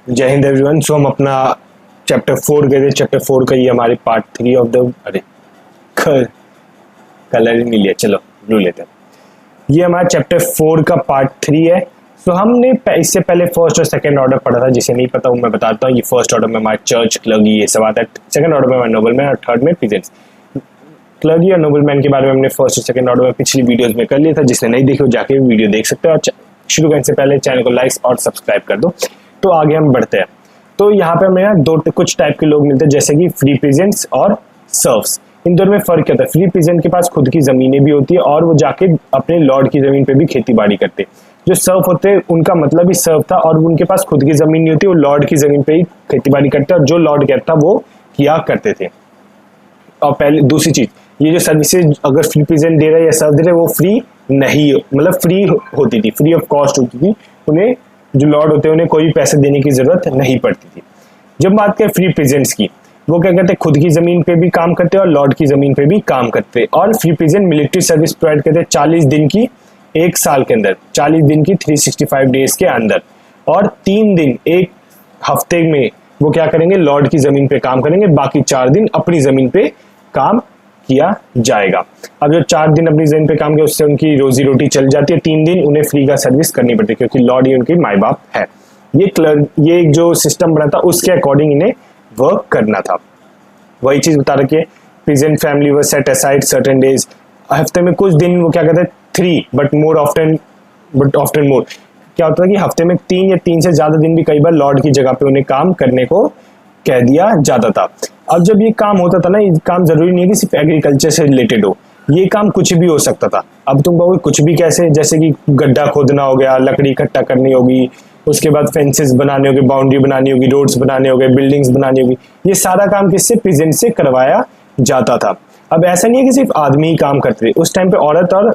जय हिंद एवरीवन। सो हम अपना चैप्टर 4 गए थे। चैप्टर 4 का ये हमारे पार्ट 3 ऑफ द कलर ही नहीं लिया, चलो ब्लू लेते हैं। ये हमारा चैप्टर 4 का पार्ट 3 है। सो हमने इससे पहले फर्स्ट और सेकंड ऑर्डर पढ़ा था। जिसे नहीं पता मैं बताता हूँ। ये फर्स्ट ऑर्डर में हमारा चर्च, क्लर्गी ये सब आता है। सेकंड ऑर्डर में हमारा नोबलमैन और थर्ड में पीजेंट्स। क्लर्गी और नोबलमैन के बारे में हमने फर्स्ट और सेकंड ऑर्डर में पिछली वीडियोस में कर लिया था। जिसने नहीं देखी हो जाके वीडियो देख सकते हो। और शुरू करने से पहले चैनल को लाइक और सब्सक्राइब कर दो। तो आगे हम बढ़ते हैं। तो यहाँ पे हमें दो कुछ टाइप के लोग मिलते हैं, जैसे कि फ्री पीजेंट्स और सर्व्स। इन दोनों में फर्क क्या होता है? फ्री पीजेंट के पास खुद की जमीनें भी होती है और वो जाके अपने लॉर्ड की जमीन पे भी खेती बाड़ी करते हैं। जो सर्व होते हैं उनका मतलब ही सर्व था और उनके पास खुद की जमीन नहीं होती, वो लॉर्ड की जमीन पे ही खेती बाड़ी करते हैं और जो लॉर्ड कहता वो किया करते थे। और पहले दूसरी चीज, ये जो सर्विसेज अगर फ्री पीजेंट दे रहा है या सर्व दे रहे वो फ्री नहीं, मतलब फ्री होती थी, फ्री ऑफ कॉस्ट होती थी। उन्हें जो लॉर्ड होते हैं उन्हें कोई भी पैसे देने की जरूरत नहीं पड़ती थी। जब बात करें फ्री पीजेंट्स की, वो क्या करते हैं? खुद की जमीन पे भी काम करते हैं और लॉर्ड की जमीन पे भी काम करते हैं। और free peasant military service provide करते हैं 40 दिन की, एक साल के अंदर 40 दिन की 365 डेज के अंदर। और 3 दिन एक हफ्ते में वो क्या करेंगे? लॉर्ड की जमीन पे काम करेंगे। बाकी 4 दिन अपनी जमीन पे काम किया जाएगा। अब जो 4 दिन अपनी जमीन पे काम किया उससे उनकी रोजी रोटी चल जाती है। 3 दिन उन्हें फ्री का सर्विस करनी पड़ती है क्योंकि लॉर्ड ही उनकी माई बाप है। ये जो सिस्टम बना था उसके अकॉर्डिंग इन्हें वर्क करना था। वही चीज बता रखी है। पीजेंट फैमिली वर सेट असाइड सर्टेन डेज। हफ्ते में कुछ दिन वो क्या कहते हैं? 3 बट ऑफ्टन मोर। क्या होता है कि हफ्ते में 3 या 3 से ज्यादा दिन भी कई बार लॉर्ड की जगह पे उन्हें काम करने को कह दिया जाता था। अब जब ये काम होता था ना, ये काम जरूरी नहीं है कि सिर्फ एग्रीकल्चर से रिलेटेड हो, ये काम कुछ भी हो सकता था। अब तुम कहोगे कुछ भी कैसे? जैसे कि गड्ढा खोदना हो गया, लकड़ी इकट्ठा करनी होगी, उसके बाद फेंसेस बनाने होगी, बाउंड्री बनानी होगी, रोड्स बनाने होंगे, बिल्डिंग्स बनानी होगी। ये सारा काम किससे? पीजेंट से करवाया जाता था। अब ऐसा नहीं है कि सिर्फ आदमी ही काम करते थे, उस टाइम पे औरत और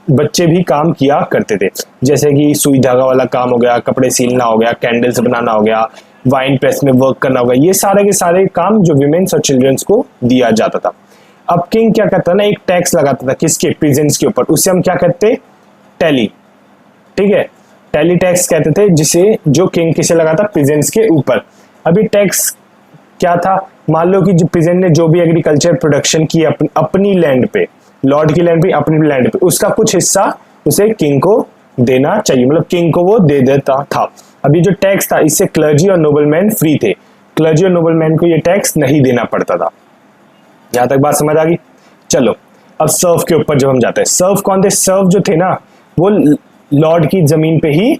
बच्चे भी काम किया करते थे। जैसे कि सुई धागा वाला काम हो गया, कपड़े सीलना हो गया, कैंडल्स बनाना हो गया, वाइन प्रेस में वर्क करना होगा। ये सारे के सारे काम जो विमेन्स और चिल्ड्रंस को दिया जाता था। अब किंग क्या करता ना, एक टैक्स लगाता था किसके? पीजेंट्स के ऊपर। उससे हम क्या कहते? टैली। ठीक है, टैली टैक्स कहते थे, जिसे जो किंग किसे लगाता? पीजेंट्स के ऊपर। अभी टैक्स क्या था? मान लो कि जो पीजेंट ने जो भी एग्रीकल्चर प्रोडक्शन की अपनी लैंड पे, लॉर्ड की लैंड पे, अपनी लैंड पे, उसका कुछ हिस्सा उसे किंग को देना चाहिए, मतलब किंग को वो दे देता था। अभी जो टैक्स था इससे क्लर्जी और नोबलमैन फ्री थे। क्लर्जी और नोबलमैन को ये टैक्स नहीं देना पड़ता था। यहां तक बात समझ आ गई? चलो अब सर्व के ऊपर जब हम जाते हैं, सर्व कौन थे? सर्व जो थे ना वो लॉर्ड की जमीन पे ही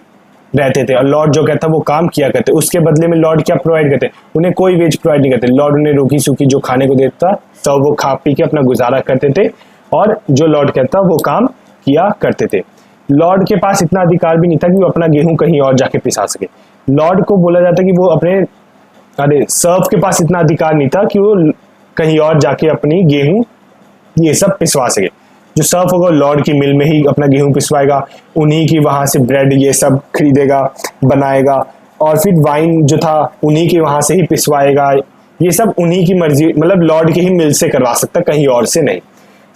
रहते थे और लॉर्ड जो कहता वो काम किया करते। उसके बदले में लॉर्ड क्या प्रोवाइड करते? उन्हें कोई वेज प्रोवाइड नहीं करते। लॉर्ड उन्हें रूखी सूखी जो खाने को देता सर्व वो खा पी के अपना गुजारा करते थे और जो लॉर्ड कहता वो काम किया करते थे। लॉर्ड के पास इतना अधिकार भी नहीं था कि वो अपना गेहूं कहीं और जाके पिसा सके। लॉर्ड को बोला जाता कि वो अपने सर्व के पास इतना अधिकार नहीं था कि वो कहीं और जाके अपनी गेहूं ये सब पिसवा सके। जो सर्व होगा लॉर्ड की मिल में ही अपना गेहूं पिसवाएगा, उन्हीं की वहां से ब्रेड ये सब खरीदेगा, बनाएगा और फिर वाइन जो था उन्हीं के वहां से ही पिसवाएगा। ये सब उन्हीं की मर्जी, मतलब लॉर्ड की ही मिल से करवा सकता, कहीं और से नहीं।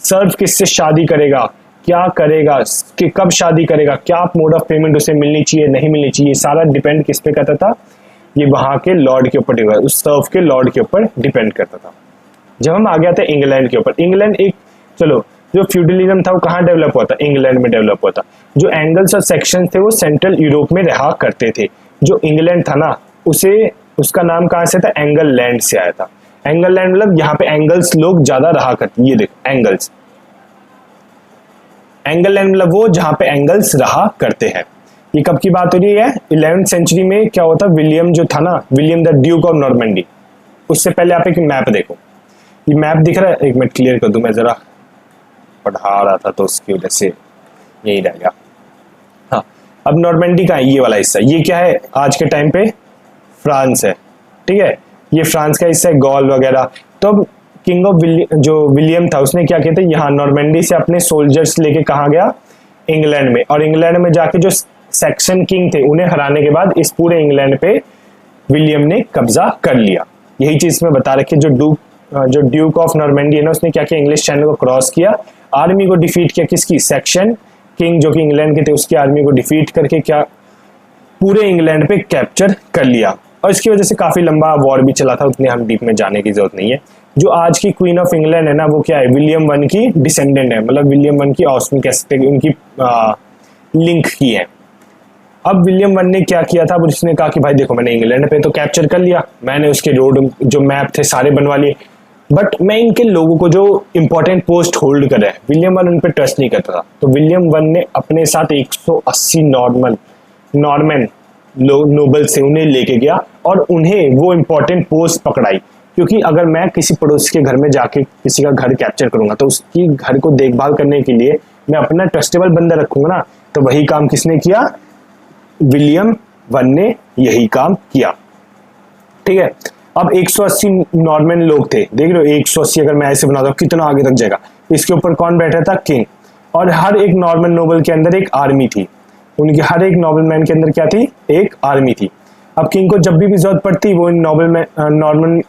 सर्व किससे शादी करेगा, क्या करेगा, कि कब शादी करेगा, क्या मोड ऑफ पेमेंट उसे मिलनी चाहिए, नहीं मिलनी चाहिए, सारा डिपेंड किस पे करता था? ये वहां के लॉर्ड के ऊपर, उस सर्व के लॉर्ड के ऊपर डिपेंड करता था। जब हम आ गया था इंग्लैंड के ऊपर, इंग्लैंड एक, चलो जो फ्यूडलिज्म था वो कहाँ डेवलप हुआ था? इंग्लैंड में डेवलप हुआ था। जो एंगल्स और सेक्शन थे वो सेंट्रल यूरोप में रहा करते थे। जो इंग्लैंड था ना उसका नाम कहाँ से था? एंगल लैंड से आया था। एंगल लैंड मतलब यहाँ पे एंगल्स लोग ज्यादा रहा करते। ये देखो एंगल्स, एंगल लैंड मतलब वो जहां पे एंगल्स रहा करते हैं। ये कब की बात हो रही है? 11वीं सेंचुरी में क्या होता? विलियम जो था ना, William the Duke of Normandy, उससे पहले आप एक मैप देखो। ये मैप दिख रहा है? एक मिनट क्लियर कर दूं, मैं जरा पढ़ा रहा था तो उसकी वजह से यही रह गया। हाँ, अब नॉर्मंडी का ये वाला हिस्सा, ये क्या है? आज के टाइम पे फ्रांस है। ठीक है, ये फ्रांस का हिस्सा है, गॉल वगैरह। तो अब किंग ऑफ जो विलियम था उसने क्या किया था? यहाँ नॉर्मंडी से अपने सोल्जर्स लेके कहा गया? इंग्लैंड में। और इंग्लैंड में जाके जो सेक्शन किंग थे उन्हें हराने के बाद इस पूरे इंग्लैंड पे विलियम ने कब्जा कर लिया। यही चीज में बता रखी। जो ड्यूक ऑफ नॉर्मंडी है ना, उसने क्या किया? इंग्लिश चैनल को क्रॉस किया, आर्मी को डिफीट किया। किसकी? सेक्शन किंग जो कि इंग्लैंड के थे उसकी आर्मी को डिफीट करके क्या पूरे इंग्लैंड पे कैप्चर कर लिया और इसकी वजह से काफी लंबा वॉर भी चला था, उतने हम डीप में जाने की जरूरत नहीं है। जो आज की क्वीन ऑफ इंग्लैंड है ना, वो क्या है, विलियम वन की डिसेंडेंट है, मतलब विलियम वन की ऑस्टन कह सकते हैं, उनकी लिंक की है। अब विलियम वन ने क्या किया था, उसने कहा कि भाई देखो मैंने इंग्लैंड पे तो कैप्चर कर लिया, मैंने उसके रोड जो मैप थे सारे बनवा लिए, बट मैं इनके लोगों को जो इंपॉर्टेंट पोस्ट होल्ड कर रहे हैं, विलियम वन उन पर ट्रस्ट नहीं करता था। तो विलियम वन ने अपने साथ 180 नॉर्मन नोबल से उन्हें लेके गया और उन्हें वो इंपॉर्टेंट पोस्ट पकड़ाई, क्योंकि अगर मैं किसी पड़ोसी के घर में जाके किसी का घर कैप्चर करूंगा तो उसकी घर को देखभाल करने के लिए मैं अपना ट्रस्टेबल बंदा रखूंगा ना। तो वही काम किसने किया, विलियम वन ने यही काम किया। ठीक है, अब 180 नॉर्मन लोग थे, देख रहे हो 180 अगर मैं ऐसे बनाता हूँ कितना आगे तक जाएगा। इसके ऊपर कौन बैठा था, किंग, और हर एक नॉर्मन नोबल के अंदर एक आर्मी थी, उनकी हर एक नॉबल मैन के अंदर क्या थी, एक आर्मी थी। अब किंग को जब भी जरूरत पड़ती वो नॉर्मन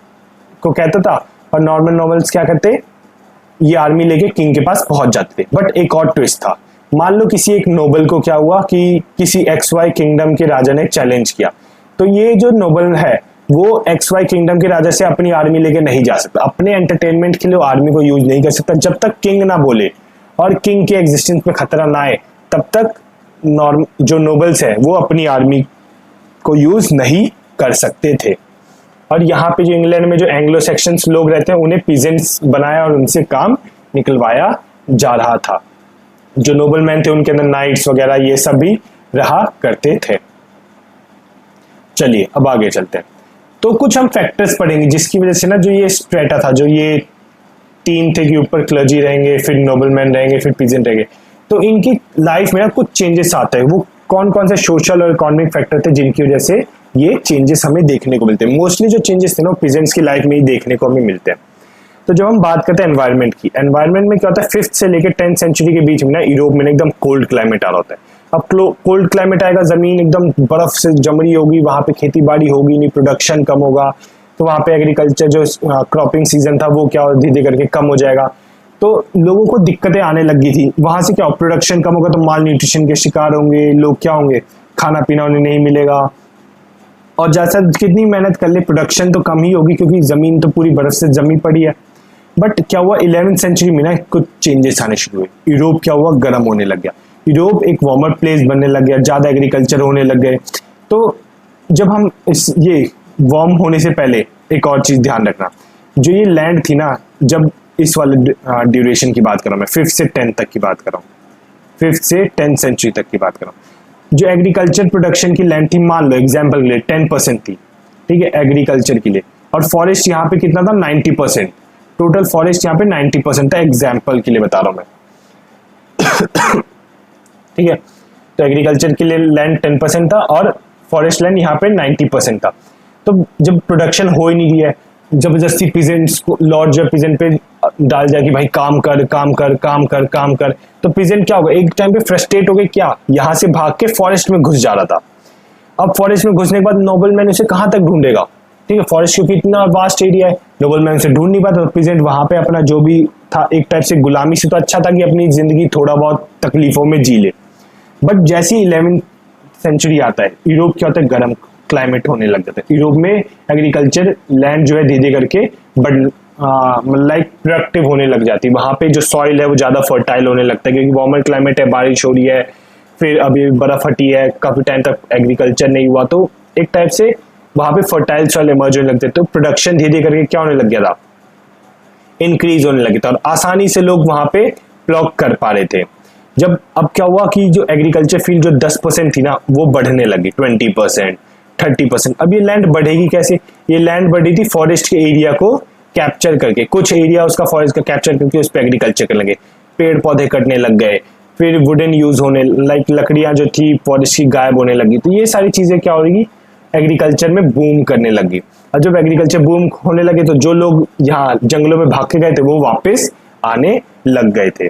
को कहता था और नॉर्मन नॉबल्स क्या करते, ये आर्मी लेके किंग के पास पहुंच जाते थे। बट एक और ट्विस्ट था, मान लो किसी एक नोबल को क्या हुआ कि किसी XY किंगडम के राजा ने चैलेंज किया, तो ये जो नोबल है वो XY किंगडम के राजा से अपनी आर्मी लेके नहीं जा सकता, अपने एंटरटेनमेंट के लिए आर्मी को यूज नहीं कर सकता जब तक किंग ना बोले और किंग के एग्जिस्टेंस पे खतरा ना आए, तब तक जो नोबल्स है वो अपनी आर्मी को यूज नहीं कर सकते थे। और यहाँ पे जो इंग्लैंड में जो एंग्लो सेक्शंस लोग रहते हैं उन्हें पीजेंट्स बनाया और उनसे काम निकलवाया जा रहा था। जो नोबल मैन थे उनके अंदर नाइट्स वगैरह ये सब भी रहा करते थे। चलिए अब आगे चलते हैं। तो कुछ हम फैक्टर्स पढ़ेंगे जिसकी वजह से ना जो ये स्ट्रेटा था, जो ये तीन थे कि ऊपर क्लर्जी रहेंगे, फिर नोबल मैन रहेंगे, फिर पीजेंट रहेंगे, तो इनकी लाइफ में ना कुछ चेंजेस आते हैं। वो कौन कौन से सोशल और इकोनॉमिक फैक्टर थे जिनकी वजह से ये चेंजेस हमें देखने को मिलते हैं। मोस्टली जो चेंजेस थे ना पीजेंट्स की लाइफ में ही देखने को हमें मिलते हैं। तो जब हम बात करते हैं एनवायरनमेंट की, एनवायरनमेंट में क्या होता है, 5th से लेकर 10th सेंचुरी के बीच में ना यूरोप में एकदम कोल्ड क्लाइमेट आ रहा होता है। अब कोल्ड क्लाइमेट आएगा, जमीन एकदम बर्फ से जमरी होगी, वहां पे खेती बाड़ी होगी नहीं, प्रोडक्शन कम होगा, तो वहां पे एग्रीकल्चर जो क्रॉपिंग सीजन था वो क्या धीरे धीरे करके कम हो जाएगा। तो लोगों को दिक्कतें आने लगी थी, वहां से क्या प्रोडक्शन कम होगा तो माल न्यूट्रिशन के शिकार होंगे लोग, क्या होंगे, खाना पीना उन्हें नहीं मिलेगा, और जैसा कितनी मेहनत कर ले प्रोडक्शन तो कम ही होगी क्योंकि जमीन तो पूरी बर्फ से जमी पड़ी है। बट क्या हुआ 11th सेंचुरी में ना कुछ चेंजेस आने शुरू हुए। यूरोप क्या हुआ, गर्म होने लग गया, यूरोप एक वार्मर प्लेस बनने लग गया, ज्यादा एग्रीकल्चर होने लग गए। तो जब हम ये वार्म होने से पहले एक और चीज ध्यान रखना, जो ये लैंड थी ना, जब इस वाले ड्यूरेशन की बात कर रहा हूं मैं, 5th से 10th तक की बात कर रहा हूँ, 5th से 10th सेंचुरी तक की बात कर रहा हूँ, जो एग्रीकल्चर प्रोडक्शन की लैंड थी, मान लो एग्जाम्पल के लिए 10% थी, ठीक है, एग्रीकल्चर के लिए, और फॉरेस्ट यहाँ पे कितना था, 90%, टोटल फॉरेस्ट यहाँ पे 90% था, एग्जाम्पल के लिए बता रहा हूं मैं। ठीक है, तो एग्रीकल्चर के लिए लैंड 10% था और फॉरेस्ट लैंड यहाँ पे 90% था। तो जब प्रोडक्शन हो ही नहीं रही है, जबरदस्ती पीजेंट्स को लॉर्ड जो पीजेंट पे डाल जाए कि भाई काम कर काम कर काम कर काम कर, तो पीजेंट क्या होगा, एक टाइम पे फ्रस्ट्रेट हो गए, क्या यहाँ से भाग के फॉरेस्ट में घुस जा रहा था। अब फॉरेस्ट में घुसने के बाद नोबल मैन उसे कहाँ तक ढूंढेगा, ठीक है, फॉरेस्ट क्योंकि इतना वास्ट एरिया है, नोबल मैन उसे ढूंढ नहीं पाता, तो पीजेंट वहां पे अपना जो भी था एक टाइप से गुलामी से तो अच्छा था कि अपनी जिंदगी थोड़ा बहुत तकलीफों में जी ले। बट जैसी 11th सेंचुरी आता है, यूरोप क्या होता है, गर्म क्लाइमेट होने लग जाता है, यूरोप में एग्रीकल्चर लैंड जो है धीरे धीरे करके लाइक प्रोडक्टिव होने लग जाती है, वहां पे जो सॉइल है वो ज्यादा फर्टाइल होने लगता है क्योंकि वार्मर क्लाइमेट है, बारिश हो रही है, फिर अभी बर्फ हटी है, काफी टाइम तक एग्रीकल्चर नहीं हुआ, तो एक टाइप से वहां पे फर्टाइल सॉइल इमर्ज होने लगते, तो प्रोडक्शन धीरे धीरे करके क्या होने लग गया था, इंक्रीज होने लगे था, और आसानी से लोग वहां पे प्लॉक कर पा रहे थे। जब अब क्या हुआ कि जो एग्रीकल्चर फील्ड जो 10% थी ना वो बढ़ने लगी 20%, 30%। अब ये लैंड बढ़ेगी कैसे, ये लैंड बढ़ी थी फॉरेस्ट के एरिया को कैप्चर करके, कुछ एरिया उसका फॉरेस्ट का कैप्चर करके उस पर एग्रीकल्चर करने लगे, पेड़ पौधे कटने लग गए, फिर वुडन यूज होने लाइक लकड़ियां जो थी फॉरेस्ट की गायब होने लगी, तो ये सारी चीजें क्या हो रही, एग्रीकल्चर में बूम करने लगी। और जब एग्रीकल्चर बूम होने लगे तो जो लोग यहाँ जंगलों में भाग के गए थे वो वापस आने लग गए थे।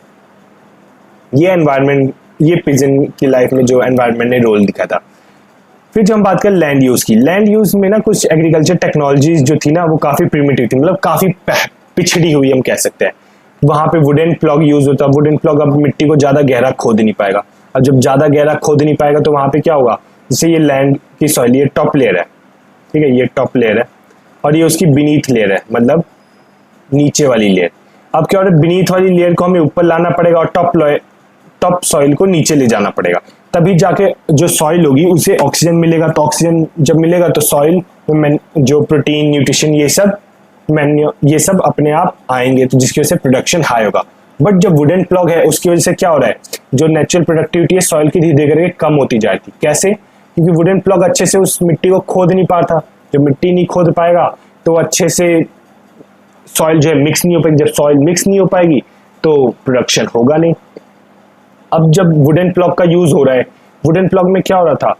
ये एनवायरनमेंट, ये पिजन की लाइफ में जो एनवायरनमेंट ने रोल दिखा था। फिर जब हम बात करें लैंड यूज की, लैंड यूज में ना कुछ एग्रीकल्चर टेक्नोलॉजीज जो थी ना वो काफी प्रिमिटिव थी, मतलब काफी पिछड़ी हुई हम कह सकते हैं। वहां पे वुडन प्लॉग यूज होता है, वुडन प्लॉग अब मिट्टी को ज्यादा गहरा खोद नहीं पाएगा, और जब ज्यादा गहरा खोद नहीं पाएगा तो वहां पे क्या होगा, जैसे ये लैंड की सॉइल, ये टॉप लेयर है, ठीक है, ये टॉप लेयर है और ये उसकी बीनीथ लेयर है, मतलब नीचे वाली लेयर। अब क्या हो रहा है, बीनीथ वाली लेयर को हमें ऊपर लाना पड़ेगा और टॉप सॉइल को नीचे ले जाना पड़ेगा, तभी जाके जो सॉइल होगी उसे ऑक्सीजन मिलेगा। तो ऑक्सीजन जब मिलेगा तो सॉइल में जो प्रोटीन, न्यूट्रिशन, ये सब अपने आप आएंगे, तो जिसकी वजह से प्रोडक्शन हाई होगा। बट जब वुडन प्लॉग है उसकी वजह से क्या हो रहा है, जो नेचुरल प्रोडक्टिविटी है सॉइल की धीरे धीरे करके कम होती जाती। कैसे? क्योंकि वुडन प्लॉग अच्छे से उस मिट्टी को खोद नहीं पाता। जब मिट्टी नहीं खोद पाएगा तो अच्छे से सॉइल जो है मिक्स नहीं हो पाएगी। जब सॉइल मिक्स नहीं हो पाएगी तो प्रोडक्शन होगा नहीं। अब जब वुडन प्लॉग का यूज हो रहा है, वुडन प्लॉग में क्या हो रहा था,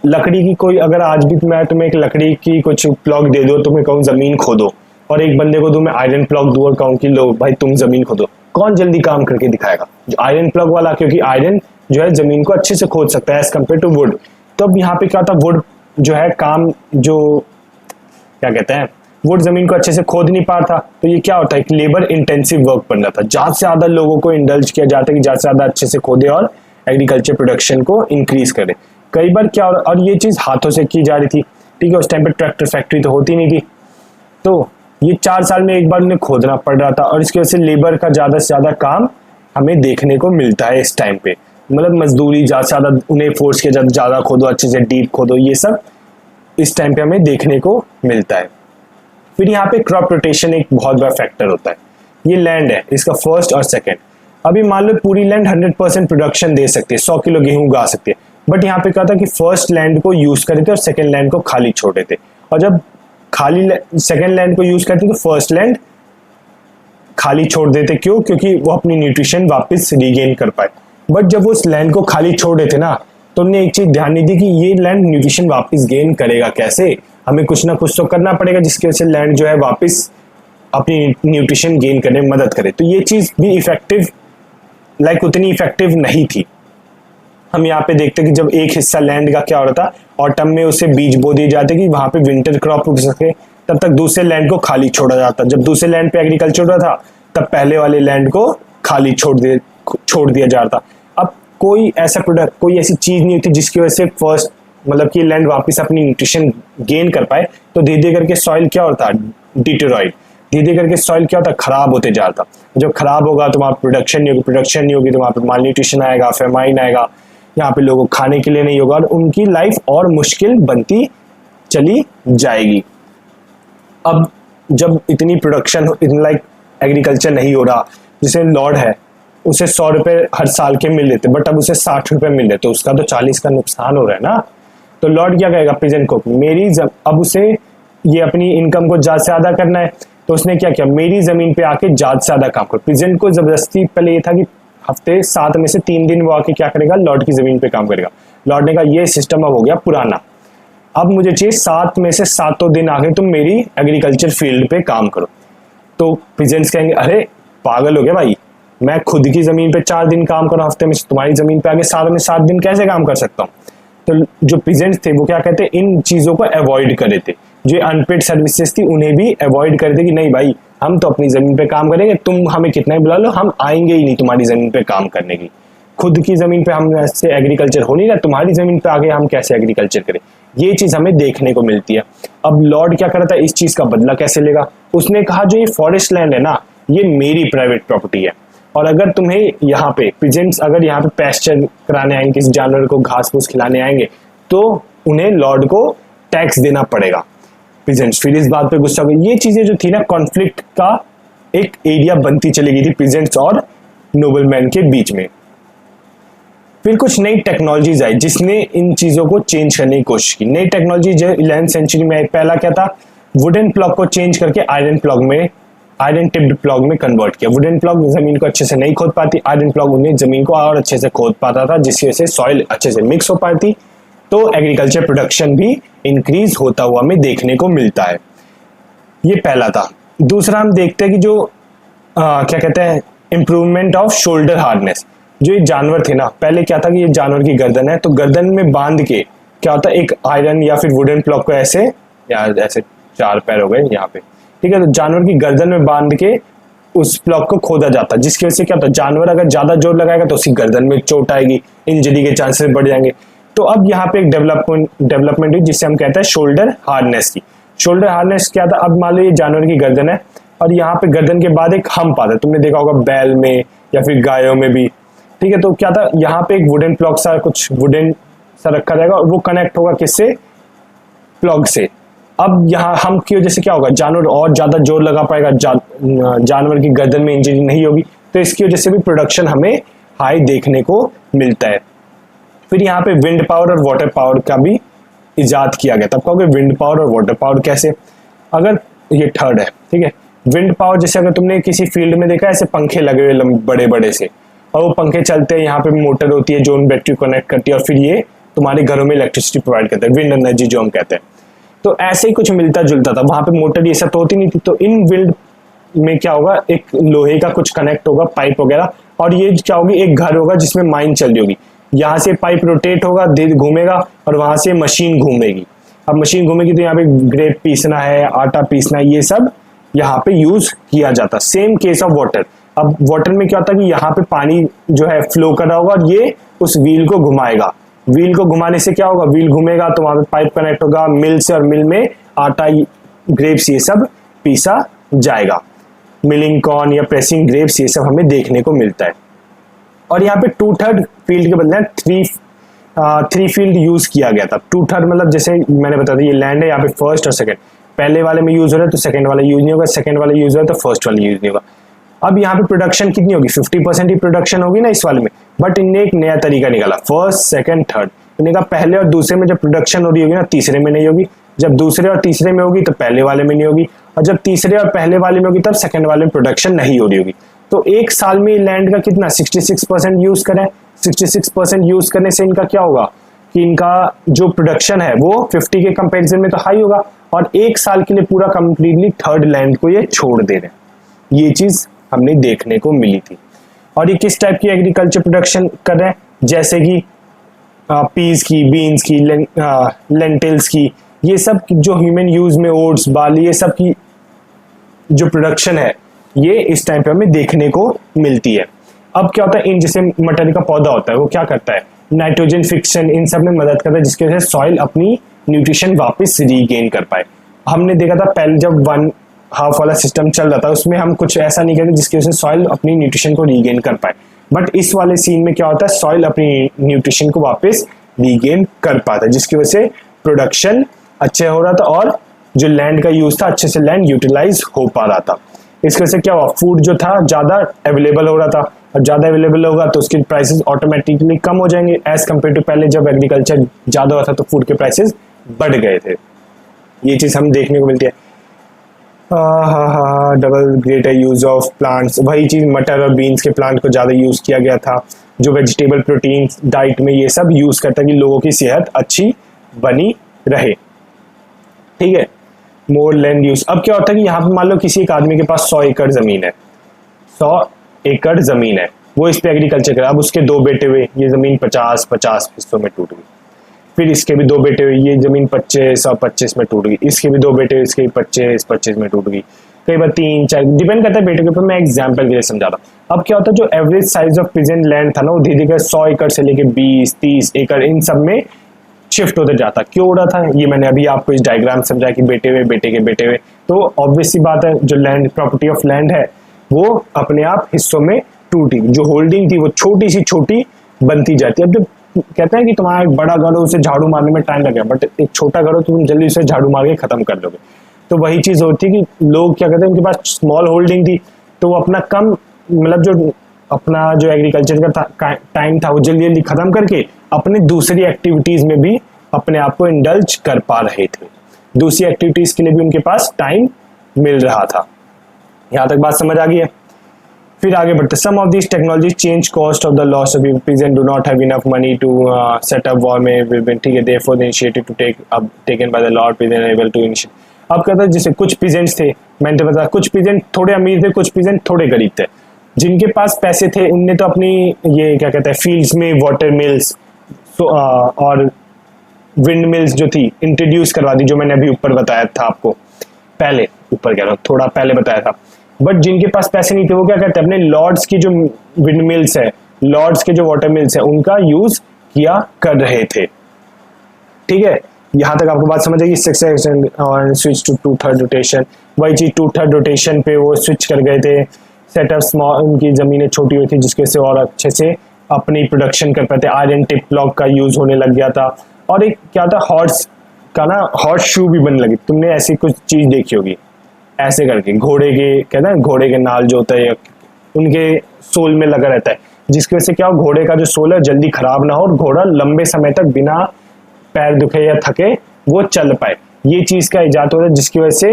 लकड़ी की कोई, अगर आज भी मैं तुम्हें एक लकड़ी की कुछ प्लॉग दे दो, तुम्हें कहूँ जमीन खोदो, और एक बंदे को मैं आयरन प्लॉग दूं और कहूँ कि लो भाई तुम जमीन खोदो, कौन जल्दी काम करके दिखाएगा? जो आयरन प्लॉग वाला, क्योंकि आयरन जो है जमीन को अच्छे से खोद सकता है एज कम्पेयर टू वुड। तो अब यहाँ पे क्या होता है, वुड जो है काम, जो क्या कहते हैं, वुड जमीन को अच्छे से खोद नहीं पाता, तो ये क्या होता है, कि लेबर इंटेंसिव वर्क बन रहा था। ज्यादा से ज्यादा लोगों को इंडल्ज किया जाता है कि ज्यादा से ज्यादा अच्छे से खोदे और एग्रीकल्चर प्रोडक्शन को इंक्रीज करे। कई बार क्या हो रहा, और ये चीज हाथों से की जा रही थी, ठीक है, उस टाइम पे ट्रैक्टर फैक्ट्री तो होती नहीं थी, तो ये 4 साल में एक बार उन्हें खोदना पड़ रहा था, और इसकी वजह से लेबर का ज्यादा से ज्यादा काम हमें देखने को मिलता है इस टाइम पे। मतलब मजदूरी ज्यादा से ज्यादा उन्हें फोर्स किया जाता, ज्यादा खोदो, अच्छे से डीप खोदो, ये सब इस टाइम पे हमें देखने को मिलता है। फिर यहाँ पे क्रॉप रोटेशन एक बहुत बड़ा फैक्टर होता है। ये लैंड है, इसका फर्स्ट और सेकंड। अभी मान लो पूरी लैंड 100% प्रोडक्शन दे सकती है, 100 किलो गेहूं उगा सकती है, बट यहाँ पे क्या था कि फर्स्ट लैंड को यूज करते थे और सेकंड लैंड को खाली छोड़ देते, और जब खाली सेकंड लैंड को यूज करते तो फर्स्ट लैंड खाली छोड़ देते। क्यों? क्योंकि वो अपनी न्यूट्रिशन वापस रिगेन कर पाए। बट जब वो उस लैंड को खाली छोड़ देते ना, तो उन्हें एक चीज ध्यान नहीं दी कि ये लैंड न्यूट्रिशन वापस गेन करेगा कैसे, हमें कुछ ना कुछ तो करना पड़ेगा जिसकी वजह से लैंड जो है वापस अपनी न्यूट्रिशन गेन करने में मदद करे। तो ये चीज भी इफेक्टिव, उतनी इफेक्टिव नहीं थी। हम यहाँ पे देखते कि जब एक हिस्सा लैंड का क्या हो रहा था, ऑटम में उसे बीज बो दिए जाते कि वहां पे विंटर क्रॉप उग सके, तब तक दूसरे लैंड को खाली छोड़ा जाता। जब दूसरे लैंड पे एग्रीकल्चर हो रहा था तब पहले वाले लैंड को खाली छोड़ दिया जाता। अब कोई ऐसी चीज नहीं होती जिसकी वजह से फर्स्ट, मतलब कि लैंड वापस अपनी न्यूट्रिशन गेन कर पाए। तो धीरे धीरे करके सॉइल क्या होता है, डिटेरॉइड, धीरे धीरे करके सॉइल क्या होता है, खराब होते जाता। जब खराब होगा तो वहाँ प्रोडक्शन नहीं होगी, तो वहाँ पे माल न्यूट्रिशन आएगा, फेमाइन आएगा, यहाँ पे लोगों को खाने के लिए नहीं होगा और उनकी लाइफ और मुश्किल बनती चली जाएगी। अब जब इतनी प्रोडक्शन, एग्रीकल्चर नहीं हो रहा, जैसे लॉर्ड है उसे 100 रुपए हर साल के मिल लेते, बट अब उसे 60 रुपए मिल रहे, तो उसका तो 40 का नुकसान हो रहा है ना। तो लॉर्ड क्या कहेगा पीजेंट को, अब उसे ये अपनी इनकम को ज्यादा से ज्यादा करना है, तो उसने क्या किया, मेरी जमीन पे आके ज्यादा से ज्यादा काम करो। पीजेंट को जबरदस्ती, पहले ये था कि हफ्ते 7 में से 3 दिन वो आके क्या करेगा, लॉर्ड की जमीन पे काम करेगा। लॉर्ड ने कहा ये सिस्टम अब हो गया पुराना, अब मुझे चाहिए 7 में से 7 दिन आके तुम मेरी एग्रीकल्चर फील्ड पे काम करो। तो पीजेंट्स कहेंगे अरे पागल हो गया भाई, मैं खुद की जमीन पे 4 दिन काम करूं हफ्ते में, तुम्हारी जमीन पे आगे 7 में 7 दिन कैसे काम कर सकता हूँ। तो जो पीजेंट्स थे वो क्या कहते, इन चीजों को अवॉइड करे थे। जो अनपेड सर्विसेज थी उन्हें भी अवॉइड कर दे कि नहीं भाई हम तो अपनी जमीन पे काम करेंगे, तुम हमें कितना ही बुला लो हम आएंगे ही नहीं तुम्हारी जमीन पे काम करने की। खुद की जमीन पे हम ऐसे एग्रीकल्चर हो नहीं रहा, तुम्हारी जमीन पे आगे हम कैसे एग्रीकल्चर करें। ये चीज हमें देखने को मिलती है। अब लॉर्ड क्या कर रहा था, इस चीज का बदला कैसे लेगा। उसने कहा जो ये फॉरेस्ट लैंड है ना, ये मेरी प्राइवेट प्रॉपर्टी है, और अगर तुम्हें यहाँ पे पिजेंट्स अगर यहाँ पे पैस्चर कराने आएंगे, किसी जानवर को घास फूस खिलाने आएंगे, तो उन्हें लॉर्ड को टैक्स देना पड़ेगा। पिजेंट्स फिर इस बात पे गुस्सा हो गए। ये चीजें जो थी ना, कॉन्फ्लिक्ट का एक एरिया बनती चली गई थी पिजेंट्स और नोबलमैन के बीच में। फिर कुछ नई टेक्नोलॉजीज आई जिसने इन चीजों को चेंज करने की कोशिश की। नई टेक्नोलॉजी जो 11th सेंचुरी में आई, पहला क्या था, वुडन प्लॉग को चेंज करके आयरन टिप्ड प्लॉग में कन्वर्ट किया। वुडन प्लॉग जमीन को अच्छे से नहीं खोद पाती, आयरन प्लॉग उन्हें जमीन को और अच्छे से खोद पाता था, जिसकी वजह से सॉइल अच्छे से मिक्स हो पाती, तो एग्रीकल्चर प्रोडक्शन भी इंक्रीज होता हुआ हमें देखने को मिलता है। ये पहला था। दूसरा हम देखते हैं कि जो क्या कहते हैं, इंप्रूवमेंट ऑफ शोल्डर हार्डनेस। जो ये जानवर थे ना, पहले क्या था कि ये जानवर की गर्दन है, तो गर्दन में बांध के क्या होता है, एक आयरन या फिर वुडन प्लॉग को ऐसे, या ऐसे 4 पैर हो गए यहाँ पे, ठीक है, तो जानवर की गर्दन में बांध के उस प्लॉग को खोदा जाता, जिसकी वजह से क्या होता है, जानवर अगर ज्यादा जोर लगाएगा तो उसकी गर्दन में चोट आएगी, इंजरी के चांसेस बढ़ जाएंगे। तो अब यहाँ पे एक डेवलपमेंट हुई जिससे हम कहते हैं शोल्डर हार्नेस की। शोल्डर हार्नेस क्या था, अब मान लो ये जानवर की गर्दन है और यहाँ पे गर्दन के बाद एक हम्प आता है, तुमने देखा होगा बैल में या फिर गायों में भी, ठीक है। तो क्या था, यहाँ पे एक वुडन प्लॉग सा, कुछ वुडन सा रखा जाएगा और वो कनेक्ट होगा किससे, प्लॉग से। अब यहाँ हम की वजह से क्या होगा, जानवर और ज्यादा जोर लगा पाएगा, जानवर की गर्दन में इंजरी नहीं होगी, तो इसकी वजह से भी प्रोडक्शन हमें हाई देखने को मिलता है। फिर यहाँ पे विंड पावर और वाटर पावर का भी इजाद किया गया। तब कहोगे विंड पावर और वाटर पावर कैसे, अगर ये थर्ड है, ठीक है। विंड पावर जैसे अगर तुमने किसी फील्ड में देखा ऐसे पंखे लगे हुए बड़े बड़े से, और वो पंखे चलते हैं, यहाँ पे मोटर होती है जो उन बैटरी को कनेक्ट करती है और फिर ये तुम्हारे घरों में इलेक्ट्रिसिटी प्रोवाइड करता है, विंड एनर्जी जो हम कहते हैं। तो ऐसे ही कुछ मिलता जुलता था, वहां पे मोटर ये सब तो होती नहीं थी। तो इन विंड में क्या होगा, एक लोहे का कुछ कनेक्ट होगा, पाइप वगैरह, और ये क्या होगी, एक घर होगा जिसमें माइन चल रही होगी। यहाँ से पाइप रोटेट होगा, घूमेगा और वहां से मशीन घूमेगी। अब मशीन घूमेगी तो यहाँ पे ग्रेप पीसना है, आटा पीसना है, ये सब यहाँ पे यूज किया जाता। Same case of water. अब वाटर में क्या होता है कि यहाँ पे पानी जो है फ्लो कर रहा होगा और ये उस व्हील को घुमाएगा। व्हील को घुमाने से क्या होगा, व्हील घूमेगा तो वहां पे पाइप कनेक्ट होगा मिल से, और मिल में आटा, ग्रेप्स ये सब पीसा जाएगा। मिलिंग कॉर्न या प्रेसिंग ग्रेप्स ये सब हमें देखने को मिलता है। और यहाँ पे 2/3 फील्ड के बदले 3 फील्ड यूज किया गया था। 2/3 मतलब जैसे मैंने बताया था, ये लैंड है, यहाँ पे फर्स्ट और सेकंड, पहले वाले में यूज हो रहा है तो सेकंड वाला यूज नहीं होगा, सेकंड वाला यूज हो रहा है तो फर्स्ट वाला यूज नहीं होगा। अब यहाँ पे प्रोडक्शन कितनी होगी, 50% ही प्रोडक्शन होगी ना इस वाले में, बट इनने एक नया तरीका निकाला, फर्स्ट सेकंड थर्ड। इन्हें कहा पहले और दूसरे में जब प्रोडक्शन हो रही होगी ना, तीसरे में नहीं होगी, जब दूसरे और तीसरे में होगी तो पहले वाले में नहीं होगी, और जब तीसरे और पहले वाले में होगी तब सेकंड वाले में प्रोडक्शन नहीं हो रही होगी। तो एक साल में लैंड का कितना 66% यूज करें, 66% यूज करने से इनका क्या होगा कि इनका जो प्रोडक्शन है वो 50 के कंपैरिजन में तो हाई होगा, और एक साल के लिए पूरा कंप्लीटली थर्ड लैंड को ये छोड़ दे रहे हैं। ये चीज हमने देखने को मिली थी। और ये किस टाइप की एग्रीकल्चर प्रोडक्शन कर रहे हैं, जैसे कि पीज की, बीन्स की, लेंटिल्स की, ये सब जो ह्यूमन यूज में, ओट्स, बार्ली, ये सब की जो प्रोडक्शन है ये इस टाइम पे हमें देखने को मिलती है। अब क्या होता है, इन जैसे मटर का पौधा होता है वो क्या करता है, नाइट्रोजन फिक्शन इन सब में मदद करता है, जिसकी वजह से सॉइल अपनी न्यूट्रिशन वापस रीगेन कर पाए। हमने देखा था पहले जब 1/2 वाला सिस्टम चल रहा था उसमें हम कुछ ऐसा नहीं करते जिसकी वजह से सॉइल अपनी न्यूट्रिशन को रीगेन कर पाए, बट इस वाले सीन में क्या होता है, सॉइल अपनी न्यूट्रिशन को वापस रीगेन कर पाता है, जिसकी वजह से प्रोडक्शन अच्छे हो रहा था और जो लैंड का यूज था अच्छे से लैंड यूटिलाइज हो पा रहा था। इसकी वजह से क्या हुआ, फूड जो था ज्यादा अवेलेबल हो रहा था, और ज्यादा अवेलेबल होगा तो उसके प्राइसेस ऑटोमेटिकली कम हो जाएंगे एज कम्पेयर टू पहले जब एग्रीकल्चर ज्यादा हुआ था तो फूड के प्राइसेस बढ़ गए थे। ये चीज हम देखने को मिलती है। Double greater use of plants, वही चीज मटर और बीन्स के प्लांट को ज्यादा यूज किया गया था, जो वेजिटेबल प्रोटीन डाइट में ये सब यूज करता है कि लोगों की सेहत अच्छी बनी रहे, ठीक है। मोर लैंड यूज, अब क्या होता है कि यहाँ पे मान लो किसी एक आदमी के पास 100 एकड़ जमीन है, 100 एकड़ जमीन है, वो इस पे एग्रीकल्चर कर, अब उसके 2 बेटे हुए, ये जमीन 50-50 हिस्सों में टूट गई, फिर इसके भी 2 बेटे हुए, ये जमीन 25 और 25 में टूट गई, इसके भी 2 बेटे हुए, इसके भी 25-25 में टूट गई, कई बार 3-4, डिपेंड करता है बेटे के ऊपर। मैं एग्जाम्पल के लिए समझा रहा हूँ। अब क्या होता है, जो average size of present land था ना वो धीरे धीरे 100 एकड़ से लेके 20-30 एकड़ इन सब में शिफ्ट होते जाता। क्यों हो रहा था, ये मैंने अभी आपको इस डायग्राम समझाया कि बेटे हुए, बेटे के बेटे हुए, तो ऑब्वियस सी बात है जो लैंड, प्रॉपर्टी ऑफ लैंड है वो अपने आप हिस्सों में टूटी, जो होल्डिंग थी वो छोटी सी छोटी बनती जाती है। अब जब कहते हैं कि तुम्हारा एक बड़ा घर हो उसे झाड़ू मारने में टाइम लगेगा, बट एक छोटा घर हो तो तुम जल्दी उसे झाड़ू मार के खत्म कर लोगे। तो वही चीज होती है कि लोग क्या कहते हैं, उनके पास स्मॉल होल्डिंग थी तो वो अपना कम, मतलब जो अपना जो एग्रीकल्चर का टाइम था वो जल्दी जल्दी खत्म करके अपने दूसरी एक्टिविटीज में भी अपने आप को इंडल्ज कर पा रहे थे, दूसरी एक्टिविटीज के लिए भी उनके पास टाइम मिल रहा था। यहाँ तक बात समझ आ गई है। फिर आगे बढ़ते, some of this technology change cost of the loss of peasant do not have enough money to set up war में, ठीक है, therefore the initiative to taken by the lord peasant able to initiate. अब कहता है जैसे कुछ peasants थे, मैंने तो बताया कुछ पीजेंट थोड़े अमीर थे, कुछ पीजेंट थोड़े गरीब थे। जिनके पास पैसे थे उनने तो अपनी ये क्या कहते हैं फील्ड्स में वाटर मिल्स और विंड मिल्स जो थी इंट्रोड्यूस करवा दी, जो मैंने अभी ऊपर बताया था आपको, पहले ऊपर कह रहा हूँ थोड़ा पहले बताया था। बट जिनके पास पैसे नहीं थे वो क्या करते हैं, अपने लॉर्ड्स की जो विंड मिल्स है, लॉर्ड्स के जो वाटर मिल्स है उनका यूज किया कर रहे थे। ठीक है, यहाँ तक आपको बात समझ आएगी। और स्विच टू 2/3 रोटेशन, वही चीज 2/3 रोटेशन पे वो स्विच कर गए थे। सेटअप स्मॉल, उनकी जमीनें छोटी हुई थी जिसकी वजह से और अच्छे से अपनी प्रोडक्शन कर पाते। आयरन टिप लॉक का यूज होने लग गया था। और एक क्या था, हॉर्स का ना हॉर्स शू भी बनने लगी। तुमने ऐसी कुछ चीज देखी होगी, ऐसे करके घोड़े के, कहते हैं घोड़े के नाल जो होता है उनके सोल में लगा रहता है, जिसकी वजह से क्या हो, घोड़े का जो सोल है जल्दी खराब ना हो और घोड़ा लंबे समय तक बिना पैर दुखे या थके वो चल पाए। ये चीज का इजाद होता है जिसकी वजह से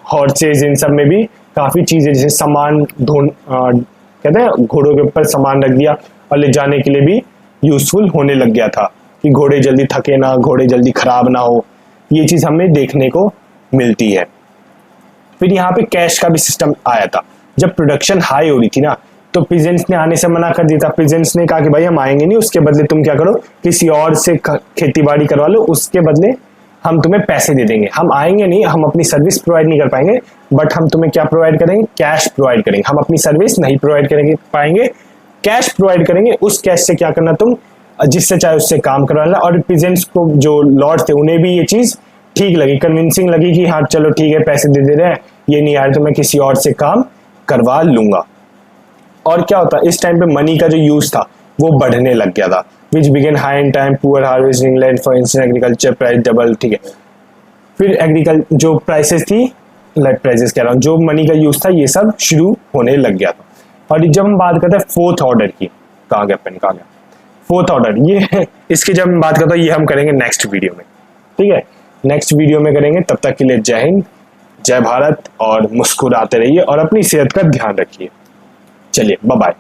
हॉर्सेज इन सब में भी काफी चीजें, जैसे सामान कहते हैं घोड़ों के ऊपर सामान रख दिया और ले जाने के लिए भी यूजफुल होने लग गया था कि घोड़े जल्दी थके ना, घोड़े जल्दी खराब ना हो। ये चीज हमें देखने को मिलती है। फिर यहाँ पे कैश का भी सिस्टम आया था। जब प्रोडक्शन हाई हो रही थी ना, तो पिजेंट्स ने आने से मना कर दिया था। पिजेंट्स ने कहा कि भाई हम आएंगे नहीं, उसके बदले तुम क्या करो, किसी और से खेती बाड़ी करवा लो, उसके बदले हम तुम्हें पैसे दे देंगे। हम आएंगे नहीं, हम अपनी सर्विस प्रोवाइड नहीं कर पाएंगे, बट हम तुम्हें क्या प्रोवाइड करेंगे, कैश प्रोवाइड करेंगे। हम अपनी सर्विस नहीं प्रोवाइड करेंगे पाएंगे, कैश प्रोवाइड करेंगे। उस कैश से क्या करना तुम, जिससे चाहे उससे काम करवा लेना। और पिजेंट्स को, जो लॉर्ड्स थे, उन्हें भी ये चीज ठीक लगी, कन्विंसिंग लगी कि हाँ चलो ठीक है, पैसे दे दे रहे हैं, ये नहीं आ रहे तो मैं किसी और से काम करवा लूंगा। और क्या होता, इस टाइम पे मनी का जो यूज था वो बढ़ने लग गया था। विच begin high in time poor harvesting land for instant agriculture price double, ठीक है। फिर एग्रीकल्चर जो प्राइसेस थी, लाइक प्राइसेस कह रहा हूँ, जो मनी का यूज था, ये सब शुरू होने लग गया था। और जब हम बात करते हैं फोर्थ ऑर्डर की, कहाँ गया पेन, कहाँ गया, फोर्थ ऑर्डर, ये इसकी जब हम बात करते हैं, ये हम करेंगे नेक्स्ट वीडियो में, ठीक है, नेक्स्ट वीडियो में करेंगे। तब तक के लिए जय हिंद, जय भारत, और मुस्कुराते रहिए और अपनी सेहत का ध्यान रखिए। चलिए बाय बाय।